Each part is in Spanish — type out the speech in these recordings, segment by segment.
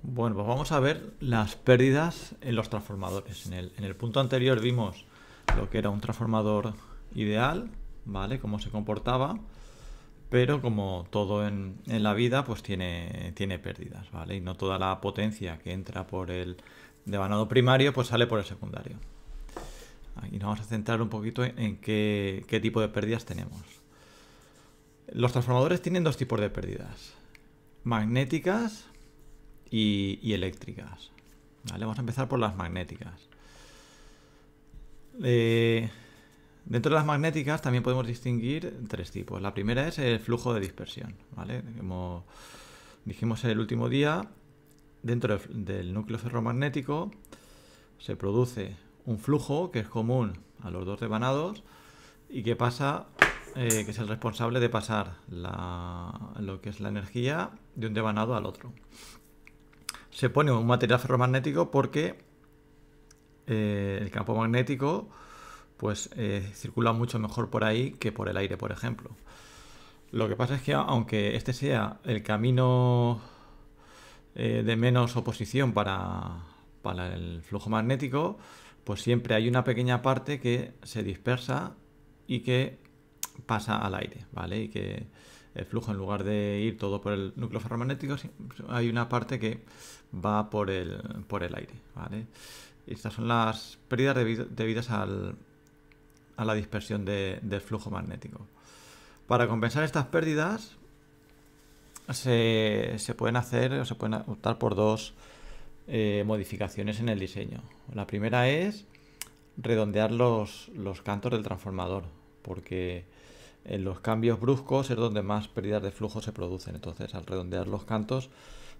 Bueno, pues vamos a ver las pérdidas en los transformadores. En el punto anterior vimos lo que era un transformador ideal, ¿vale? Cómo se comportaba, pero como todo en la vida, pues tiene pérdidas, ¿vale? Y no toda la potencia que entra por el devanado primario, pues sale por el secundario. Y nos vamos a centrar un poquito en qué tipo de pérdidas tenemos. Los transformadores tienen dos tipos de pérdidas: magnéticas y eléctricas. ¿Vale? Vamos a empezar por las magnéticas. Dentro de las magnéticas también podemos distinguir tres tipos. La primera es el flujo de dispersión, ¿vale? Como dijimos el último día, dentro del núcleo ferromagnético se produce un flujo que es común a los dos devanados y que pasa, que es el responsable de pasar lo que es la energía de un devanado al otro. Se pone un material ferromagnético porque el campo magnético pues circula mucho mejor por ahí que por el aire, por ejemplo. Lo que pasa es que aunque este sea el camino de menos oposición para el flujo magnético, pues siempre hay una pequeña parte que se dispersa y que pasa al aire, ¿vale? Y que el flujo, en lugar de ir todo por el núcleo ferromagnético, hay una parte que va por el aire, ¿vale? Estas son las pérdidas debidas a la dispersión del flujo magnético. Para compensar estas pérdidas se pueden hacer o se pueden optar por dos modificaciones en el diseño. La primera es redondear los cantos del transformador, porque en los cambios bruscos es donde más pérdidas de flujo se producen. Entonces, al redondear los cantos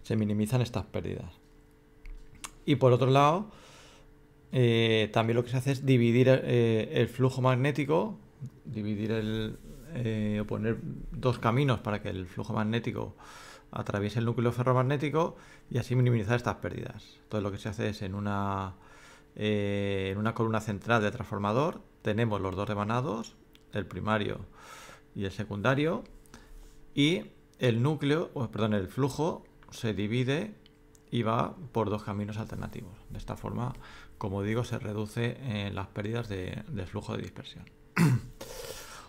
se minimizan estas pérdidas. Y por otro lado, también lo que se hace es dividir el flujo magnético, o poner dos caminos para que el flujo magnético atraviese el núcleo ferromagnético y así minimizar estas pérdidas. Entonces lo que se hace es en una columna central de transformador tenemos los dos devanados, el primario y el secundario, y el flujo se divide y va por dos caminos alternativos. De esta forma, como digo, se reduce las pérdidas de flujo de dispersión.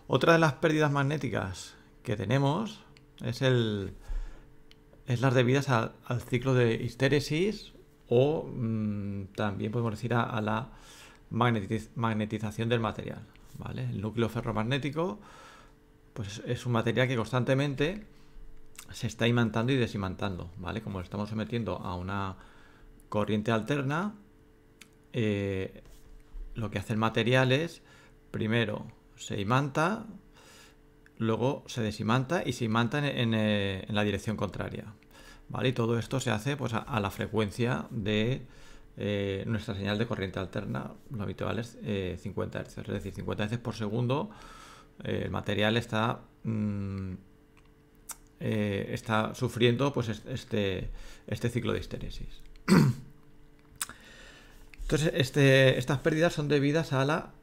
Otra de las pérdidas magnéticas que tenemos es las debidas al ciclo de histéresis o también podemos decir a la magnetización del material, ¿vale? El núcleo ferromagnético pues es un material que constantemente se está imantando y desimantando, ¿vale? Como lo estamos sometiendo a una corriente alterna, lo que hace el material es, primero se imanta, luego se desimanta y se imanta en la dirección contraria, ¿vale? Y todo esto se hace pues a la frecuencia de nuestra señal de corriente alterna. Lo habitual es 50 Hz, es decir, 50 Hz por segundo. El material está sufriendo pues este ciclo de histéresis. Entonces, estas pérdidas son debidas a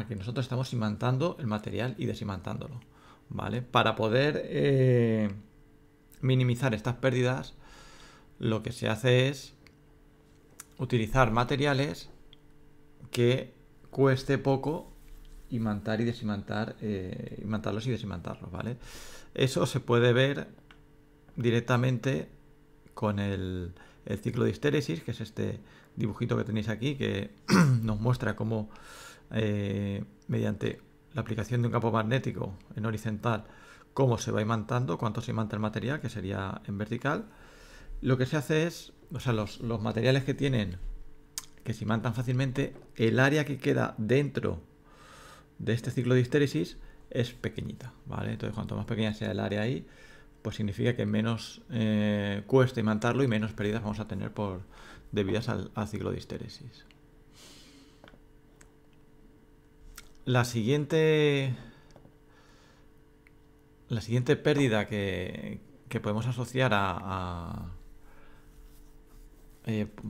que nosotros estamos imantando el material y desimantándolo, ¿vale? Para poder minimizar estas pérdidas, lo que se hace es utilizar materiales que cueste poco imantar y desimantar, imantarlos y desimantarlos, ¿vale? Eso se puede ver directamente con el ciclo de histéresis, que es este dibujito que tenéis aquí, que nos muestra cómo mediante la aplicación de un campo magnético en horizontal, cómo se va imantando, cuánto se imanta el material, que sería en vertical. Lo que se hace es, o sea, los materiales que se imantan fácilmente, el área que queda dentro de este ciclo de histéresis es pequeñita, ¿vale? Entonces, cuanto más pequeña sea el área ahí, pues significa que menos cuesta imantarlo y menos pérdidas vamos a tener debidas al ciclo de histéresis. La siguiente pérdida que podemos asociar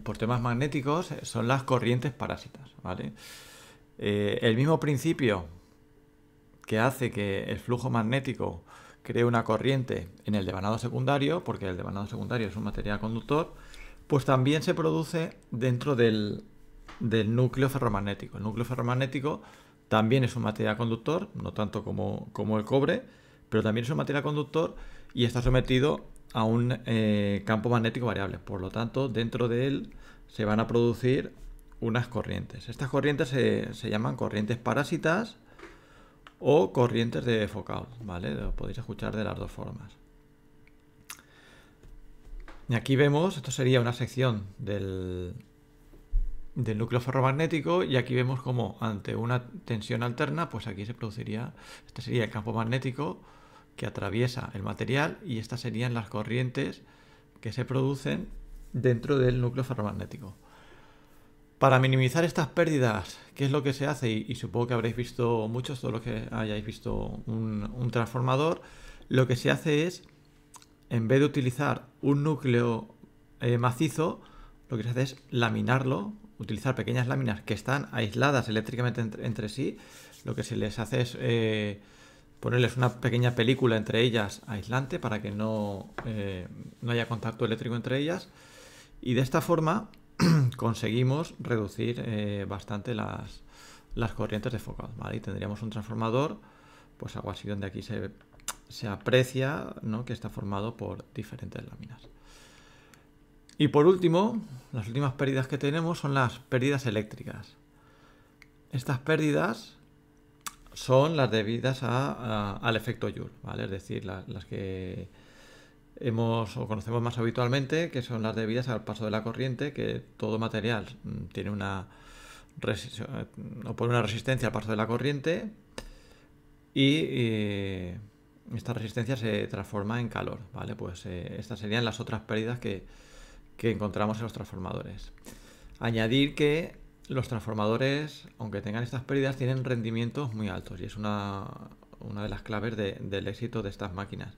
por temas magnéticos son las corrientes parásitas, ¿vale? El mismo principio que hace que el flujo magnético cree una corriente en el devanado secundario, porque el devanado secundario es un material conductor, pues también se produce dentro del núcleo ferromagnético. El núcleo ferromagnético también es un material conductor, no tanto como el cobre, pero también es un material conductor y está sometido a un campo magnético variable. Por lo tanto, dentro de él se van a producir unas corrientes. Estas corrientes se llaman corrientes parásitas o corrientes de Foucault, ¿vale? Lo podéis escuchar de las dos formas. Y aquí vemos, esto sería una sección del núcleo ferromagnético, y aquí vemos como ante una tensión alterna, pues aquí se produciría, este sería el campo magnético que atraviesa el material, y estas serían las corrientes que se producen dentro del núcleo ferromagnético. Para minimizar estas pérdidas, ¿qué es lo que se hace? Y supongo que habréis visto muchos, todos los que hayáis visto un transformador, lo que se hace es, en vez de utilizar un núcleo macizo, lo que se hace es laminarlo, utilizar pequeñas láminas que están aisladas eléctricamente entre sí. Lo que se les hace es ponerles una pequeña película entre ellas aislante para que no haya contacto eléctrico entre ellas, y de esta forma conseguimos reducir bastante las corrientes de Foucault, ¿vale? Y tendríamos un transformador, pues algo así, donde aquí se aprecia, ¿no?, que está formado por diferentes láminas. Y por último, las últimas pérdidas que tenemos son las pérdidas eléctricas. Estas pérdidas son las debidas al efecto Joule, ¿vale? Es decir, las que conocemos más habitualmente, que son las debidas al paso de la corriente, que todo material tiene opone una resistencia al paso de la corriente, y esta resistencia se transforma en calor, ¿vale? Pues estas serían las otras pérdidas que encontramos en los transformadores. Añadir que los transformadores, aunque tengan estas pérdidas, tienen rendimientos muy altos, y es una de las claves del éxito de estas máquinas.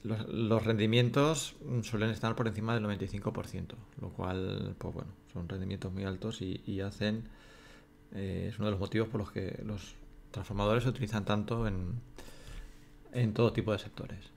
Los rendimientos suelen estar por encima del 95%, lo cual, pues bueno, son rendimientos muy altos, y hacen es uno de los motivos por los que los transformadores se utilizan tanto en todo tipo de sectores.